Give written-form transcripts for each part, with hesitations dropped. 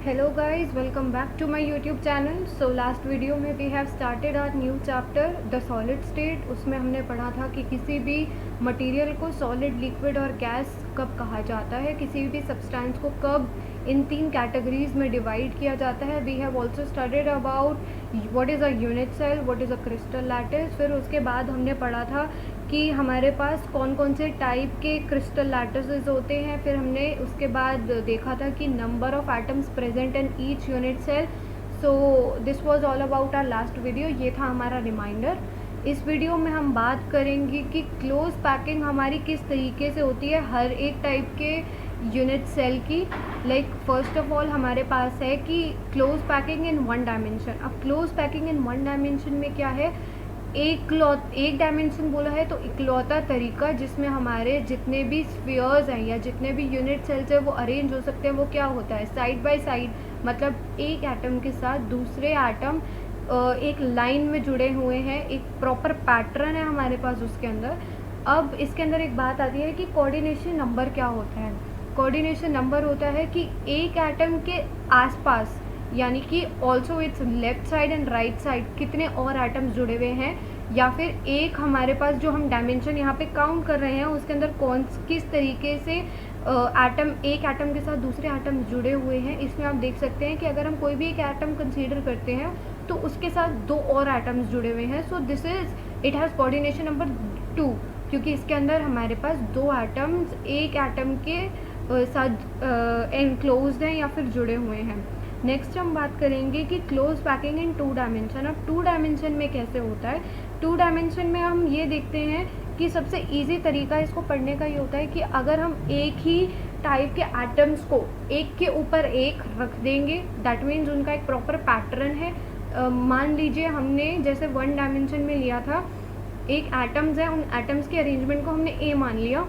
Hello guys, welcome back to my YouTube channel. So last video में we have started our new chapter the solid state. उसमें हमने पढ़ा था कि किसी भी मटेरियल को सॉलिड, लिक्विड और गैस कब कहा जाता है, किसी भी सब्सटेंस को कब इन तीन कैटेगरीज में डिवाइड किया जाता है. We have also studied about what is a unit cell, what is a crystal lattice. फिर उसके बाद हमने पढ़ा था कि हमारे पास कौन कौन से टाइप के क्रिस्टल लैटिसेस होते हैं. फिर हमने उसके बाद देखा था कि number of atoms present in each unit cell. So this was all about our last video. ये था हमारा रिमाइंडर. इस वीडियो में हम बात करेंगे कि क्लोज पैकिंग हमारी किस तरीके से होती है हर एक टाइप के यूनिट सेल की. लाइक फर्स्ट ऑफ ऑल हमारे पास है कि close packing in one dimension. अब close packing in one dimension में क्या है, एक डायमेंशन बोला है तो इकलौता तरीका जिसमें हमारे जितने भी स्फीयर्स हैं या जितने भी यूनिट सेल्स हैं वो अरेंज हो सकते हैं, वो क्या होता है, साइड बाय साइड. मतलब एक एटम के साथ दूसरे एटम एक लाइन में जुड़े हुए हैं, एक प्रॉपर पैटर्न है हमारे पास उसके अंदर. अब इसके अंदर एक बात आती है कि कोऑर्डिनेशन नंबर क्या होता है. कोऑर्डिनेशन नंबर होता है कि एक एटम के आसपास, यानी कि also it's left side and right side कितने और एटम्स जुड़े हुए हैं, या फिर एक हमारे पास जो हम डायमेंशन यहाँ पे काउंट कर रहे हैं उसके अंदर किस तरीके से एटम एक एटम के साथ दूसरे एटम जुड़े हुए हैं. इसमें आप देख सकते हैं कि अगर हम कोई भी एक एटम कंसीडर करते हैं तो उसके साथ दो और एटम्स जुड़े हुए हैं. So this is it has coordination number 2, क्योंकि इसके अंदर हमारे पास दो एटम्स एक एटम के साथ एनक्लोज्ड हैं या फिर जुड़े हुए हैं. नेक्स्ट हम बात करेंगे कि क्लोज पैकिंग इन 2 डायमेंशन. अब 2 डायमेंशन में कैसे होता है. 2 डायमेंशन में हम ये देखते हैं कि सबसे इजी तरीका इसको पढ़ने का ये होता है कि अगर हम एक ही टाइप के एटम्स को एक के ऊपर एक रख देंगे, दैट मीन्स उनका एक प्रॉपर पैटर्न है. मान लीजिए हमने जैसे 1 डायमेंशन में लिया था, एक एटम्स है, उन एटम्स के अरेंजमेंट को हमने ए मान लिया.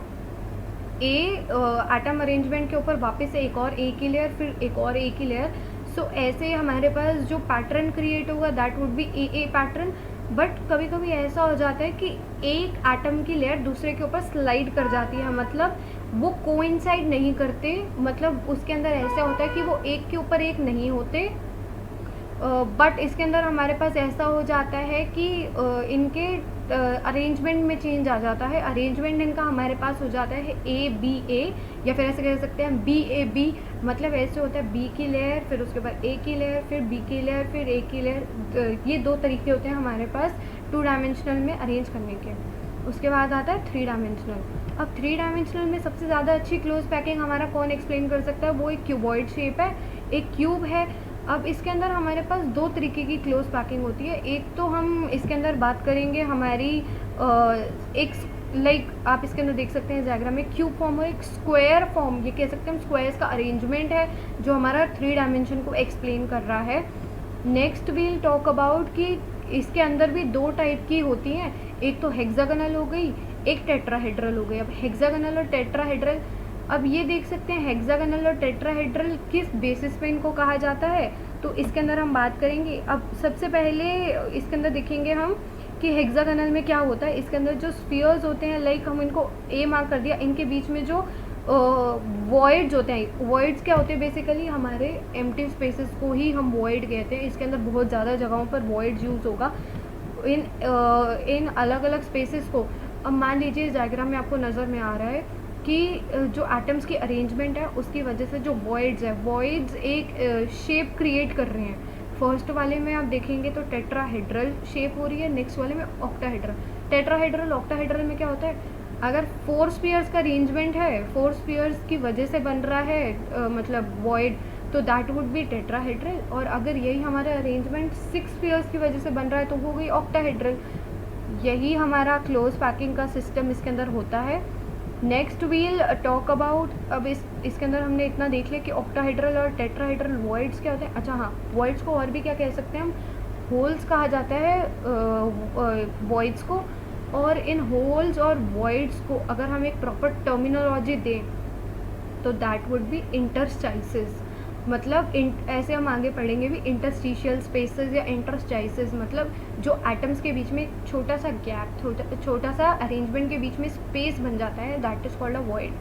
एटम अरेंजमेंट के ऊपर वापस से एक और ए की लेयर, फिर एक और ए की लेयर. सो ऐसे हमारे पास जो पैटर्न क्रिएट होगा that would B A pattern. But कभी कभी ऐसा हो जाता है कि एक एटम की लेयर दूसरे के ऊपर स्लाइड कर जाती है, मतलब वो कोइंसाइड नहीं करते. मतलब उसके अंदर ऐसा होता है कि वो एक के ऊपर एक नहीं होते, बट इसके अंदर हमारे पास ऐसा हो जाता है कि इनके अरेंजमेंट में चेंज आ जाता है. अरेंजमेंट इनका हमारे पास हो जाता है ए बी ए, या फिर ऐसे कह सकते हैं बी ए बी. मतलब ऐसे होता है बी की लेयर, फिर उसके बाद ए की लेयर, फिर बी की लेयर, फिर ए की लेयर. ये 2 तरीके होते हैं हमारे पास 2 डायमेंशनल में अरेंज करने के. उसके बाद आता है 3 डायमेंशनल. अब 3 डायमेंशनल में सबसे ज़्यादा अच्छी क्लोज पैकिंग हमारा कौन एक्सप्लेन कर सकता है, वो एक क्यूबॉइड शेप है, एक क्यूब है. अब इसके अंदर हमारे पास 2 तरीके की क्लोज पैकिंग होती है. एक तो हम इसके अंदर बात करेंगे हमारी एक लाइक आप इसके अंदर देख सकते हैं डायग्राम में क्यूब फॉर्म और एक स्क्वायर फॉर्म, ये कह सकते हैं हम स्क्वायर्स का अरेंजमेंट है जो हमारा 3 डायमेंशन को एक्सप्लेन कर रहा है. नेक्स्ट वील टॉक अबाउट कि इसके अंदर भी 2 टाइप की होती हैं. एक तो हेक्सागोनल हो गई, एक टेट्राहेड्रल हो गई. अब हेक्सागोनल और टेट्राहेड्रल, अब ये देख सकते हैं हेक्सागोनल और टेट्राहेड्रल किस बेसिस पे इनको कहा जाता है, तो इसके अंदर हम बात करेंगे. अब सबसे पहले इसके अंदर देखेंगे हम कि हेक्सागोनल में क्या होता है. इसके अंदर जो स्फीयर्स होते हैं, लाइक हम इनको ए मार्क कर दिया, इनके बीच में जो वॉइड्स होते हैं. वॉइड्स क्या होते हैं, बेसिकली हमारे एम्प्टी स्पेसेस को ही हम वॉइड कहते हैं. इसके अंदर बहुत ज़्यादा जगहों पर वॉइड्स यूज़ होगा इन अलग अलग स्पेसेस को. अब मान लीजिए इस डायग्राम में आपको नज़र में आ रहा है कि जो एटम्स की अरेंजमेंट है उसकी वजह से जो वॉइड्स है, वॉइड्स एक शेप क्रिएट कर रहे हैं. फर्स्ट वाले में आप देखेंगे तो टेट्राहेड्रल शेप हो रही है, नेक्स्ट वाले में ऑक्टाहेड्रल. टेट्राहेड्रल ऑक्टाहेड्रल में क्या होता है, अगर 4 स्फीयर्स का अरेंजमेंट है, 4 स्फीयर्स की वजह से बन रहा है मतलब वॉइड, तो दैट वुड बी टेट्राहेड्रल. और अगर यही हमारा अरेंजमेंट 6 स्फीयर्स की वजह से बन रहा है तो हो गई ऑक्टाहेड्रल. यही हमारा क्लोज पैकिंग का सिस्टम इसके अंदर होता है. नेक्स्ट वील टॉक अबाउट, अब इसके अंदर हमने इतना देख लिया कि ऑक्टाहेड्रल और टेट्राहेड्रल वॉइड्स क्या होते हैं. अच्छा हाँ, वॉइड्स को और भी क्या कह सकते हैं हम, होल्स कहा जाता है वॉइड्स को. और इन होल्स और वॉइड्स को अगर हम एक प्रॉपर टर्मिनोलॉजी दें तो दैट वुड बी इंटरस्टाइसेस. मतलब ऐसे हम आगे पढ़ेंगे भी, इंटरस्टिशियल स्पेसेस या इंटरस्टाइसेस, मतलब जो एटम्स के बीच में एक छोटा सा गैप, छोटा सा अरेंजमेंट के बीच में स्पेस बन जाता है, that is called a void.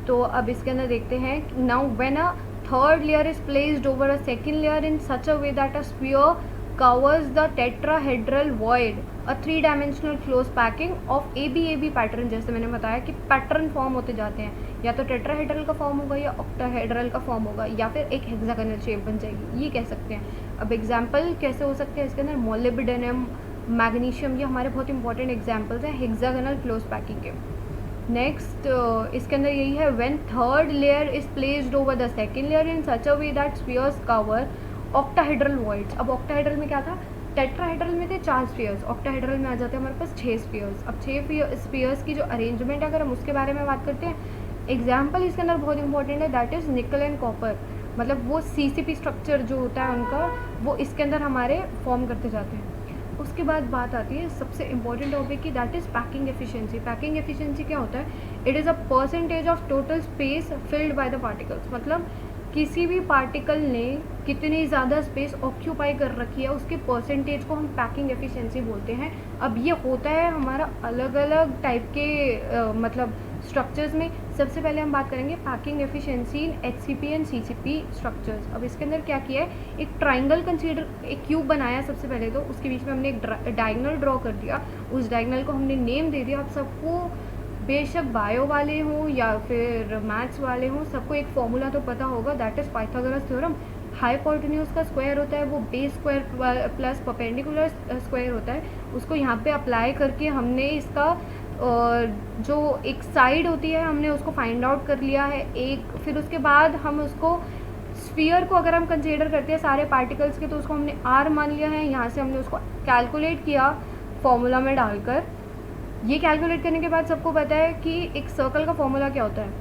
तो अब इसके अंदर देखते हैं, now when a third layer is placed over a second layer in such a way that a sphere covers the tetrahedral void, a three dimensional close packing of ABAB pattern. जैसे मैंने बताया कि पैटर्न फॉर्म होते जाते हैं, या तो tetrahedral का फॉर्म होगा या ऑक्टाहेड्रल का फॉर्म होगा, या फिर एक हेक्सागोनल शेप बन जाएगी, ये कह सकते हैं। अब एग्जाम्पल कैसे हो सकते हैं इसके अंदर, मोलिब्डेनम, मैग्नीशियम, ये हमारे बहुत इंपॉर्टेंट एग्जाम्पल्स हैं हेक्सागोनल क्लोज पैकिंग के। नेक्स्ट इसके अंदर यही है, when third layer is placed over the second layer in such a way that spheres cover octahedral voids. अब ऑक्टाहेड्रल में क्या था, टेट्राहेड्रल में थे 4 स्फीयर्स, ऑक्टाहेड्रल में आ जाते हैं हमारे पास 6 स्फीयर्स। अब 6 स्फीयर्स की जो अरेंजमेंट है, अगर हम उसके बारे में बात करते हैं, एग्जाम्पल इसके अंदर बहुत इंपॉर्टेंट है, दैट इज़ निकल एंड कॉपर। मतलब वो CCP स्ट्रक्चर जो होता है उनका, वो इसके अंदर हमारे फॉर्म करते जाते हैं। उसके बाद बात आती है सबसे इंपॉर्टेंट टॉपिक की, that is packing efficiency. Packing efficiency क्या होता है, it is a percentage of total space filled by the particles. मतलब किसी भी पार्टिकल ने कितनी ज़्यादा स्पेस ऑक्यूपाई कर रखी है, उसके परसेंटेज को हम पैकिंग एफिशिएंसी बोलते हैं। अब ये होता है हमारा अलग अलग टाइप के मतलब स्ट्रक्चर्स में। सबसे पहले हम बात करेंगे packing efficiency in HCP and CCP structures. अब इसके अंदर क्या किया है, एक ट्राइंगल कंसीडर, एक क्यूब बनाया सबसे पहले, तो उसके बीच में हमने एक डायगोनल ड्रॉ कर दिया, उस डायगोनल को हमने नेम दे दिया। अब सबको, बेशक बायो वाले हों या फिर मैथ्स वाले हों, सबको एक फॉर्मूला तो पता होगा, that is Pythagoras theorem. Hypotenuse का स्क्वायर होता है वो base square plus perpendicular square होता है, उसको यहाँ पे अप्लाई करके हमने इसका जो एक साइड होती है हमने उसको फाइंड आउट कर लिया है एक। फिर उसके बाद हम उसको स्फीयर को अगर हम कंसीडर करते हैं सारे पार्टिकल्स के, तो उसको हमने R मान लिया है। यहाँ से हमने उसको कैलकुलेट किया फॉर्मूला में डालकर। ये कैलकुलेट करने के बाद सबको पता है कि एक सर्कल का फॉर्मूला क्या होता है,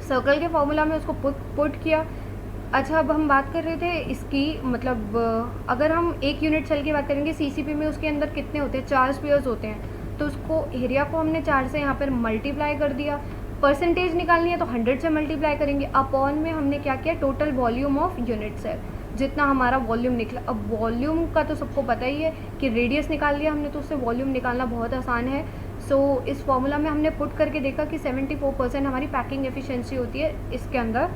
सर्कल के फॉर्मूला में उसको पुट किया। अच्छा, अब हम बात कर रहे थे इसकी, मतलब अगर हम एक यूनिट सेल की बात करेंगे, CCP में उसके अंदर कितने होते हैं, 4 स्फीयर्स होते हैं, तो उसको एरिया को हमने 4 से यहाँ पर मल्टीप्लाई कर दिया। परसेंटेज निकालनी है तो 100 से मल्टीप्लाई करेंगे, अपॉन में हमने क्या किया, total volume of unit cell, जितना हमारा वॉल्यूम निकला। अब वॉल्यूम का तो सबको पता ही है कि रेडियस निकाल लिया हमने, तो उससे वॉल्यूम निकालना बहुत आसान है। सो इस फॉर्मूला में हमने पुट करके देखा कि 74% हमारी पैकिंग एफिशिएंसी होती है इसके अंदर।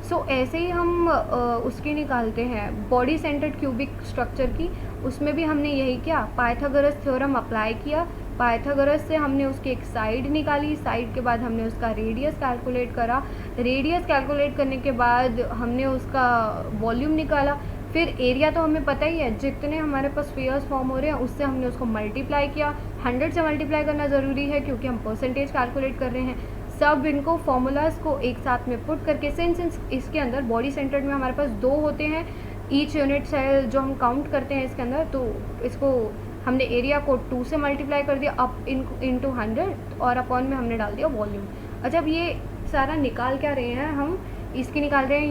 सो ऐसे ही हम उसकी निकालते हैं बॉडी सेंटर्ड क्यूबिक स्ट्रक्चर की, उसमें भी हमने यही किया, पाइथागोरस थ्योरम अप्लाई किया। पाइथागोरस से हमने उसकी एक साइड निकाली, साइड के बाद हमने उसका रेडियस कैलकुलेट करा, रेडियस कैलकुलेट करने के बाद हमने उसका वॉल्यूम निकाला। फिर एरिया तो हमें पता ही है, जितने हमारे पास स्फीयर्स फॉर्म हो रहे हैं उससे हमने उसको मल्टीप्लाई किया। 100 से मल्टीप्लाई करना ज़रूरी है क्योंकि हम परसेंटेज कैलकुलेट कर रहे हैं। सब इनको फॉर्मूलाज को एक साथ में पुट करके, सिंस इसके अंदर बॉडी सेंटर्ड में हमारे पास 2 होते हैं ईच यूनिट सेल जो हम काउंट करते हैं इसके अंदर, तो इसको हमने एरिया को 2 से मल्टीप्लाई कर दिया अप इनटू 100 और अपॉन में हमने डाल दिया वॉल्यूम। अच्छा, अब ये सारा निकाल क्या रहे हैं हम, इसकी निकाल रहे हैं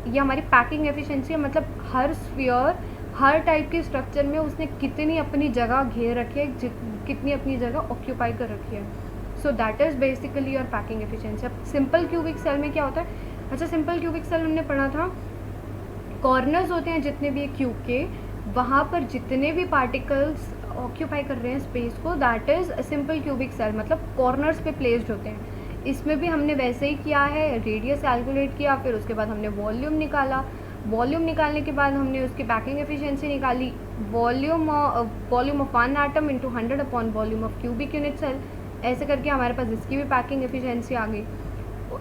ये हमारी पैकिंग एफिशिएंसी है। मतलब हर स्फीयर, हर टाइप के स्ट्रक्चर में उसने कितनी अपनी जगह घेर रखी है, कितनी अपनी जगह ऑक्यूपाई कर रखी है। So that is basically your packing efficiency. अब सिंपल क्यूबिक सेल में क्या होता है, अच्छा सिंपल क्यूबिक सेल हमने पढ़ा था, कॉर्नर्स होते हैं जितने भी क्यूब के, वहाँ पर जितने भी पार्टिकल्स ऑक्यूपाई कर रहे हैं स्पेस को, that is simple cubic cell, मतलब कॉर्नर्स पे प्लेस्ड होते हैं। इसमें भी हमने वैसे ही किया है, रेडियस कैलकुलेट किया, फिर उसके बाद हमने वॉल्यूम निकाला। वॉल्यूम निकालने के बाद हमने उसकी पैकिंग एफिशिएंसी निकाली, volume of 1 atom into 100 upon volume of cubic unit cell. ऐसे करके हमारे पास इसकी भी पैकिंग एफिशिएंसी आ गई।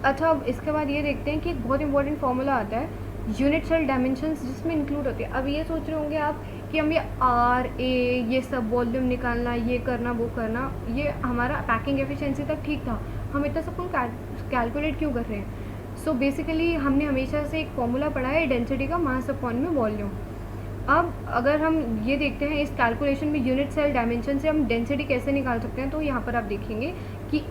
अच्छा, अब इसके बाद ये देखते हैं कि एक बहुत इंपॉर्टेंट फॉर्मूला आता है यूनिट सेल डायमेंशंस, जिसमें इंक्लूड होती है। अब ये सोच रहे होंगे आप कि हम ये R, A ये सब वॉल्यूम निकालना, ये करना, वो करना, ये हमारा पैकिंग एफिशिएंसी तक ठीक था, हम इतना सब कुछ कैलकुलेट क्यों कर रहे हैं। सो बेसिकली हमने हमेशा से एक फॉर्मूला पढ़ा है डेंसिटी का, मास अपॉन में वॉल्यूम। अब अगर हम ये देखते हैं इस कैलकुलेशन में यूनिट सेल डायमेंशन से हम डेंसिटी कैसे निकाल सकते हैं, तो यहाँ पर आप देखेंगे कि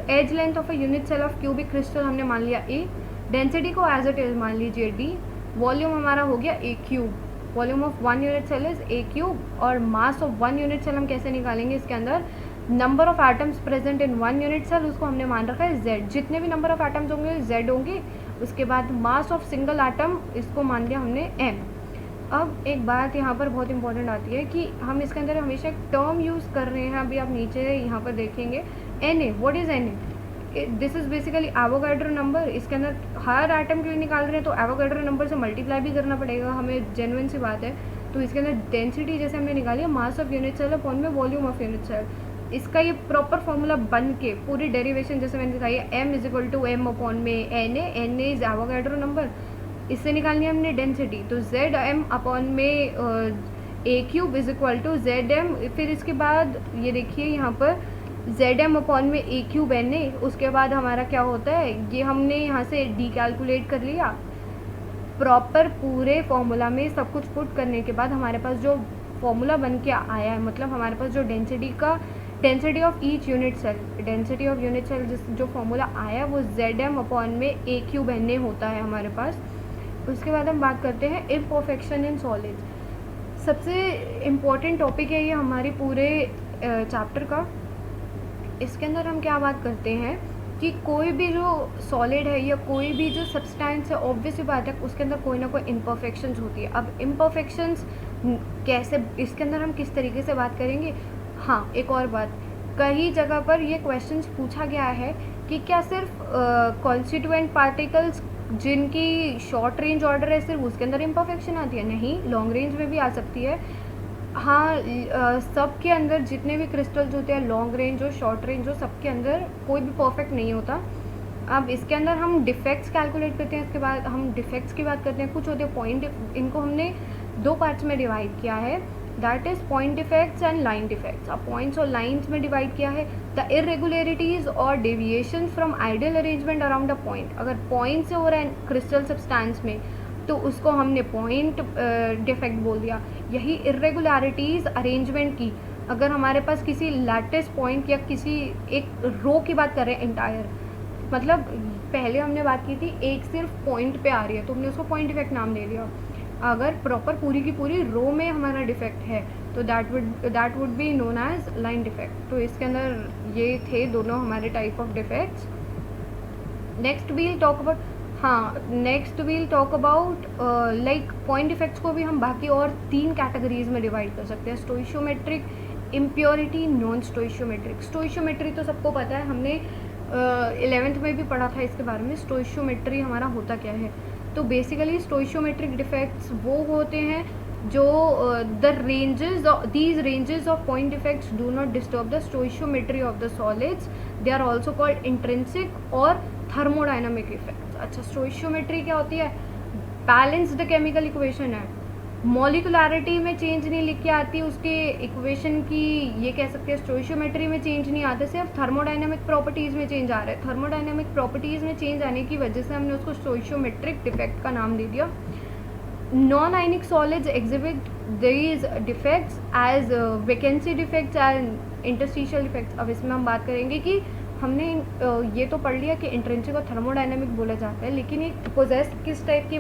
edge length of a unit cell of cubic crystal हमने मान लिया A, डेंसिटी को एज इट इज मान लीजिए D, वॉल्यूम हमारा हो गया A cube, volume of 1 unit cell is A cube, और मास ऑफ 1 यूनिट सेल हम कैसे निकालेंगे, इसके अंदर number of atoms present in 1 unit cell, उसको हमने मान रखा है Z, जितने भी नंबर ऑफ एटम्स होंगे Z होंगे। उसके बाद मास ऑफ सिंगल एटम, इसको मान लिया हमने M। अब एक बात यहाँ पर बहुत इंपॉर्टेंट आती है कि हम इसके अंदर हमेशा एक टर्म यूज़ कर रहे हैं, अभी आप नीचे यहाँ पर देखेंगे Na, what is Na? This is basically Avogadro number. इसके अंदर हर एटम के लिए निकाल रहे हैं तो एवोगाड्रो नंबर से मल्टीप्लाई भी करना पड़ेगा हमें, जेन्युइन सी बात है। तो इसके अंदर डेंसिटी जैसे हमने निकाली है mass of unit cell upon में वॉल्यूम ऑफ यूनिट सेल, इसका ये प्रॉपर फॉर्मूला बन के पूरी डेरिवेशन जैसे मैंने दिखाई है, M is equal to M upon में N A is Avogadro number, इससे निकालनी है हमने डेंसिटी। तो जेड एम अपॉन में A cube is equal to Z M, फिर इसके बाद ये देखिए यहाँ पर जेड एम अपॉन में ए क्यूब एन ए, उसके बाद हमारा क्या होता है, ये हमने यहाँ से डी कैलकुलेट कर लिया। प्रॉपर पूरे फॉर्मूला में सब कुछ पुट करने के बाद हमारे पास जो फॉर्मूला बन के आया है, मतलब हमारे पास जो density of each unit cell, density of unit cell जो फॉर्मूला आया वो जेड एम अपॉन में ए क्यूब एन ए होता है हमारे पास। उसके बाद हम बात करते हैं इम्परफेक्शन इन सॉलिड्स। सबसे इम्पॉर्टेंट टॉपिक है ये हमारे पूरे चैप्टर का। इसके अंदर हम क्या बात करते हैं कि कोई भी जो सॉलिड है या कोई भी जो सब्सटेंस है, ऑब्वियसली बात है उसके अंदर कोई ना कोई इम्परफेक्शंस होती है। अब इम्परफेक्शंस कैसे, इसके अंदर हम किस तरीके से बात करेंगे। हाँ, एक और बात, कई जगह पर ये क्वेश्चंस पूछा गया है कि क्या सिर्फ कॉन्स्टिट्यूएंट पार्टिकल्स जिनकी शॉर्ट रेंज ऑर्डर है सिर्फ उसके अंदर इम्परफेक्शन आती है। नहीं, लॉन्ग रेंज में भी आ सकती है। हाँ, सब के अंदर जितने भी क्रिस्टल्स होते हैं, लॉन्ग रेंज हो शॉर्ट रेंज हो, सब के अंदर कोई भी परफेक्ट नहीं होता। अब इसके अंदर हम डिफेक्ट्स कैलकुलेट करते हैं, इसके बाद हम डिफेक्ट्स की बात करते हैं। कुछ होते हैं पॉइंट, इनको हमने दो पार्ट्स में डिवाइड किया है, that is point defects and line defects. अब पॉइंट्स और लाइन्स में डिवाइड किया है द इरेगुलरिटीज़ और deviation from ideal arrangement around a point. अगर पॉइंट से हो रहा है क्रिस्टल सब्सटेंस में तो उसको हमने पॉइंट डिफेक्ट बोल दिया। यही इरेगुलरिटीज़ अरेंजमेंट की, अगर हमारे पास किसी लैटिस पॉइंट या किसी एक रो की बात कर रहे हैं एंटायर, मतलब पहले हमने बात की थी एक सिर्फ पॉइंट पे आ रही है तो हमने उसको पॉइंट डिफेक्ट नाम दे दिया। अगर प्रॉपर पूरी की पूरी रो में हमारा डिफेक्ट है तो that would be known as line defect. तो इसके अंदर ये थे दोनों हमारे type of defects. Next we'll talk about like point defects को भी हम बाकी और 3 कैटेगरीज में डिवाइड कर सकते हैं, स्टोइशियोमेट्रिक, इम्प्योरिटी, नॉन स्टोइशियोमेट्रिक। स्टोइशियोमेट्री तो सबको पता है, हमने 11th में भी पढ़ा था इसके बारे में। स्टोइशियोमेट्री हमारा होता क्या है, तो बेसिकली स्टोइशियोमेट्रिक डिफेक्ट्स वो होते हैं जो these ranges of point defects do not disturb the stoichiometry of the solids. They are also called intrinsic और thermodynamic effects. अच्छा, स्टोइशियोमेट्री क्या होती है, बैलेंस्ड केमिकल इक्वेशन है, मॉलिकुलरिटी में चेंज नहीं लिख के आती उसके इक्वेशन की, ये कह सकते हैं स्टोइशियोमेट्री में चेंज नहीं आता, सिर्फ थर्मोडायनेमिक प्रॉपर्टीज़ में चेंज आ रहा है। थर्मोडायनेमिक प्रॉपर्टीज़ में चेंज आने की वजह से हमने उसको स्टोइशियोमेट्रिक डिफेक्ट का नाम दे दिया। Non-ionic solids exhibit these defects as vacancy defects and interstitial defects। अब इसमें हम बात करेंगे कि हमने ये तो पढ़ लिया कि इंट्रिंसिक और थर्मोडायनेमिक बोला जाता है, लेकिन ये पोजेस किस टाइप के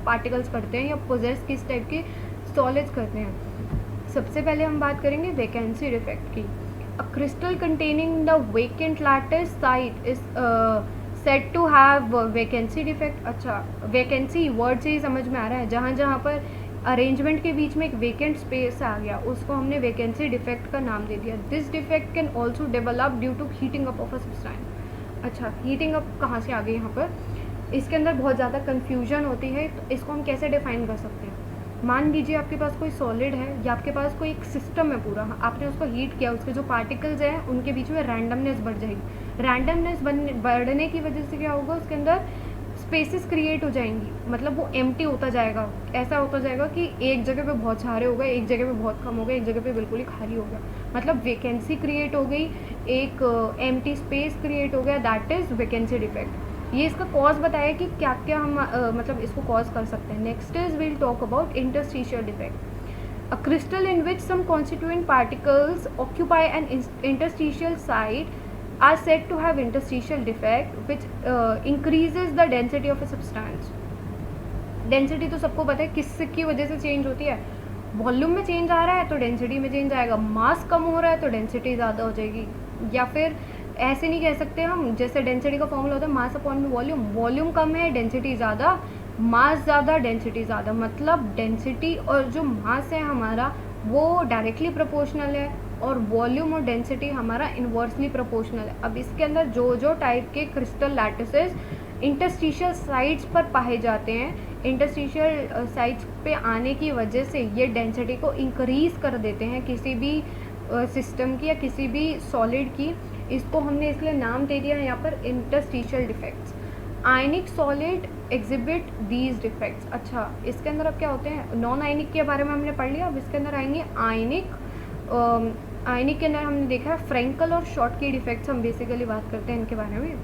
पार्टिकल्स करते हैं या पोजेस किस टाइप के सॉलिड्स करते हैं। सबसे पहले हम बात करेंगे वैकेंसी डिफेक्ट की। A crystal containing the vacant lattice site is said to have vacancy defect. अच्छा, वैकेंसी वर्ड से ही समझ में आ रहा है, जहाँ जहाँ पर अरेंजमेंट के बीच में एक वेकेंट स्पेस आ गया उसको हमने वैकेंसी डिफेक्ट का नाम दे दिया। This defect can also develop due to heating up of a substance. अच्छा, हीटिंग अप कहाँ से आ गई यहाँ पर, इसके अंदर बहुत ज़्यादा कन्फ्यूजन होती है, तो इसको हम कैसे डिफाइन कर सकते हैं। मान लीजिए आपके पास कोई सॉलिड है या आपके पास कोई एक सिस्टम है पूरा, आपने उसको हीट किया, उसके जो पार्टिकल्स हैं उनके बीच में रैंडमनेस बढ़ जाएगी। रैंडमनेस बढ़ने की वजह से क्या होगा, उसके अंदर स्पेसेस क्रिएट हो जाएंगी, मतलब वो एम्प्टी होता जाएगा। ऐसा होता जाएगा कि एक जगह पे बहुत सारे हो गए, एक जगह पे बहुत कम हो गए, एक जगह पे बिल्कुल ही खाली हो गया, मतलब वैकेंसी क्रिएट हो गई, एक एम्प्टी स्पेस क्रिएट हो गया, दैट इज़ वैकेंसी डिफेक्ट। ये इसका कॉज बताया कि क्या क्या हम मतलब इसको कॉज कर सकते हैं। Next is will talk about interstitial defect. A crystal in which some constituent particles occupy an interstitial site are said to have interstitial defect which increases the density of a substance। Density तो सबको पता है किस की वजह से change होती है, वॉल्यूम में चेंज आ रहा है तो डेंसिटी में चेंज आएगा, मास कम हो रहा है तो डेंसिटी ज़्यादा हो जाएगी। या फिर ऐसे नहीं कह सकते हम, जैसे डेंसिटी का फॉर्मूला होता है मास अपॉन में वॉल्यूम, वॉल्यूम कम है डेंसिटी ज़्यादा, मास ज़्यादा डेंसिटी ज़्यादा, मतलब डेंसिटी और जो मास है हमारा वो डायरेक्टली प्रोपोर्शनल है। और वॉल्यूम और डेंसिटी हमारा इन्वर्सली प्रोपोर्शनल है। अब इसके अंदर जो टाइप के क्रिस्टल लैटिसेस इंटरस्टिशियल साइट्स पर पाए जाते हैं, इंटरस्टिशियल साइट्स पे आने की वजह से ये डेंसिटी को इंक्रीज़ कर देते हैं किसी भी सिस्टम की या किसी भी सॉलिड की। इसको हमने इसलिए नाम दे दिया है यहाँ पर interstitial defects. Ionic solid exhibit these defects. अच्छा, इसके अंदर अब क्या होते हैं, नॉन आयनिक के बारे में हमने पढ़ लिया, अब इसके अंदर आएंगे आयनिक। आयनिक के अंदर हमने देखा है फ्रैंकल और शॉटकी डिफेक्ट्स, हम बेसिकली बात करते हैं इनके बारे में।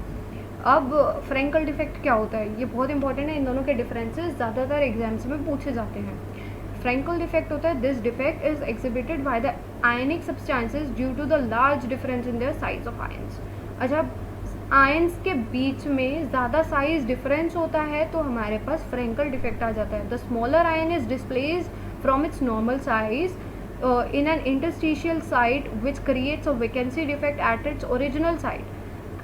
अब फ्रैंकल डिफेक्ट क्या होता है, ये बहुत इंपॉर्टेंट है, इन दोनों के डिफरेंसेस ज़्यादातर एग्जाम्स में पूछे जाते हैं। फ्रैंकल डिफेक्ट होता है, this defect is exhibited by the ionic substances due to the large difference in their size of ions. अच्छा, आयंस के बीच में ज़्यादा साइज डिफरेंस होता है तो हमारे पास फ्रैंकल डिफेक्ट आ जाता है। The smaller ion is displaced from its normal size in an interstitial site which creates a vacancy defect at its original site,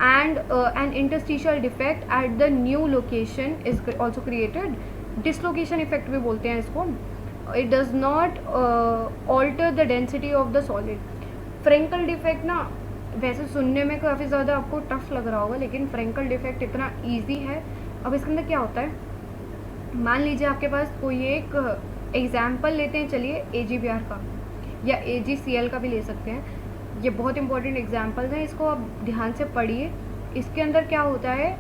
and an interstitial defect at the new location is also created. Dislocation effect भी बोलते हैं इसको। It does not alter the density of the solid. Frenkel defect ना वैसे सुनने में काफ़ी ज़्यादा आपको टफ लग रहा होगा, लेकिन फ्रैंकल डिफेक्ट इतना ईजी है। अब इसके अंदर क्या होता है, मान लीजिए आपके पास कोई एक एग्जाम्पल लेते हैं, चलिए AgBr का या AgCl का भी ले सकते हैं। ये बहुत इंपॉर्टेंट एग्जाम्पल्स हैं, इसको आप ध्यान से पढ़िए। इसके अंदर क्या होता है,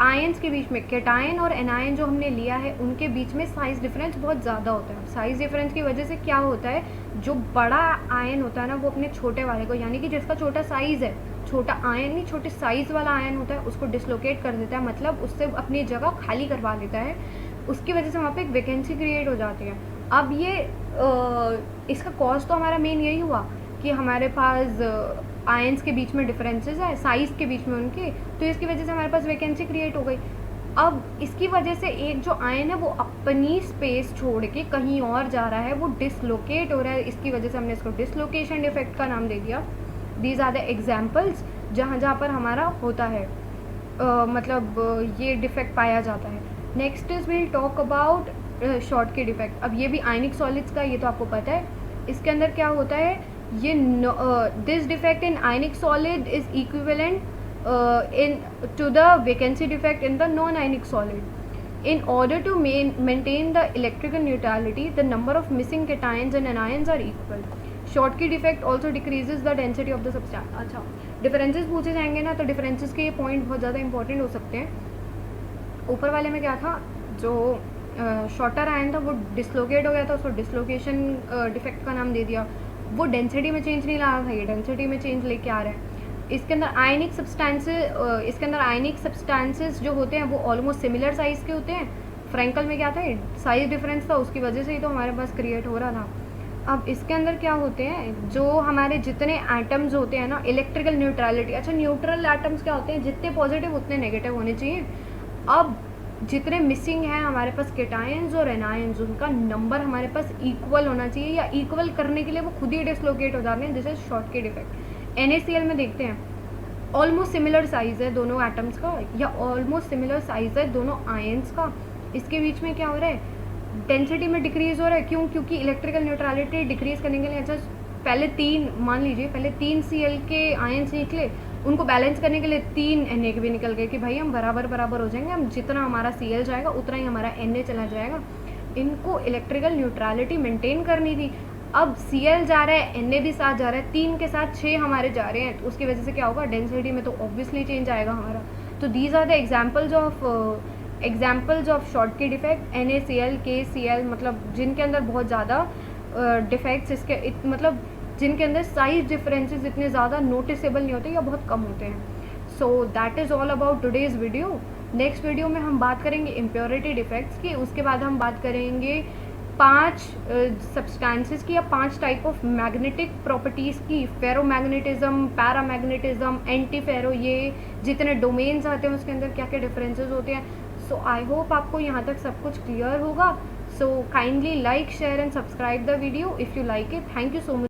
आयंस के बीच में कैटायन और एनायन जो हमने लिया है उनके बीच में साइज़ डिफरेंस बहुत ज़्यादा होता है। साइज़ डिफरेंस की वजह से क्या होता है, जो बड़ा आयन होता है ना वो अपने छोटे वाले को, यानी कि जिसका छोटा साइज़ है, छोटा आयन नहीं छोटे साइज़ वाला आयन होता है, उसको डिसलोकेट कर देता है, मतलब उससे अपनी जगह खाली करवा लेता है। उसकी वजह से वहाँ पे एक वैकेंसी क्रिएट हो जाती है। अब ये इसका कॉज तो हमारा मेन यही हुआ कि हमारे पास आयंस के बीच में डिफरेंसेस है, साइज़ के बीच में उनके, तो इसकी वजह से हमारे पास वैकेंसी क्रिएट हो गई। अब इसकी वजह से एक जो आयन है वो अपनी स्पेस छोड़ के कहीं और जा रहा है, वो डिसलोकेट हो रहा है, इसकी वजह से हमने इसको डिसलोकेशन डिफेक्ट का नाम दे दिया। दीज आर द एग्जाम्पल्स जहाँ पर हमारा होता है मतलब ये डिफेक्ट पाया जाता है। Next is will talk about Schottky defect. अब ये भी आयनिक सॉलिड्स का, ये तो आपको पता है। इसके अंदर क्या होता है, ये this defect in ionic solid is equivalent into the vacancy defect in the non ionic solid. In order to maintain the electrical neutrality, the number of missing cations and anions are equal. Schottky defect also decreases the density of the substance. अच्छा, differences पूछे जाएंगे ना, तो differences के ये point बहुत ज़्यादा important हो सकते हैं। ऊपर वाले में क्या था, जो शॉर्टर आयन था वो डिसलोकेट हो गया था, उसको डिसलोकेशन डिफेक्ट का नाम दे दिया। वो डेंसिटी में चेंज नहीं ला रहा था, ये डेंसिटी में चेंज लेके आ रहा है। इसके अंदर आयनिक सब्सटेंसेस जो होते हैं वो ऑलमोस्ट सिमिलर साइज़ के होते हैं। फ्रैंकल में क्या था, साइज़ डिफरेंस था, उसकी वजह से ही तो हमारे पास क्रिएट हो रहा था। अब इसके अंदर क्या होते हैं, जो हमारे जितने एटम्स होते हैं ना, इलेक्ट्रिकल न्यूट्रलिटी। अच्छा, न्यूट्रल एटम्स क्या होते हैं, जितने पॉजिटिव उतने नेगेटिव होने चाहिए। अब जितने मिसिंग हैं हमारे पास केटायंस और एनायंस, उनका नंबर हमारे पास इक्वल होना चाहिए, या इक्वल करने के लिए वो खुद ही डिसलोकेट हो जाते हैं, this is Schottky defect. NaCl में देखते हैं ऑलमोस्ट सिमिलर साइज़ है दोनों एटम्स का, या ऑलमोस्ट सिमिलर साइज़ है दोनों आयंस का। इसके बीच में क्या हो रहा है, डेंसिटी में डिक्रीज़ हो रहा है। क्यों, क्योंकि इलेक्ट्रिकल न्यूट्रलिटी डिक्रीज़ करने के लिए, अच्छा पहले 3 मान लीजिए, पहले 3 Cl के आयंस निकले, उनको बैलेंस करने के लिए 3 Na के भी निकल गए कि भाई हम बराबर बराबर हो जाएंगे, हम जितना हमारा Cl जाएगा उतना ही हमारा Na चला जाएगा। इनको इलेक्ट्रिकल न्यूट्रलिटी मेंटेन करनी थी। अब Cl जा रहा है, Na भी साथ जा रहा है, 3 के साथ 6 हमारे जा रहे हैं, तो उसकी वजह से क्या होगा, डेंसिटी में तो ऑब्वियसली चेंज आएगा हमारा। तो these are the examples of Schottky defect. NaCl, KCl, मतलब जिनके अंदर बहुत ज़्यादा डिफेक्ट्स इसके मतलब जिनके अंदर साइज डिफरेंसेस इतने ज़्यादा नोटिसेबल नहीं होते या बहुत कम होते हैं। So that is all about today's video. Next video में हम बात करेंगे इम्प्योरिटी डिफेक्ट्स की, उसके बाद हम बात करेंगे 5 सब्सटेंसेस की या 5 टाइप ऑफ मैग्नेटिक प्रॉपर्टीज़ की, फेरोमैग्नेटिज्म, पैरामैग्नेटिज्म, एंटी फेरो, ये जितने डोमेन्स आते हैं उसके अंदर क्या क्या डिफरेंसेस होते हैं। सो आई होप आपको यहाँ तक सब कुछ क्लियर होगा। So kindly like, share and subscribe the video if you like it. Thank you so much.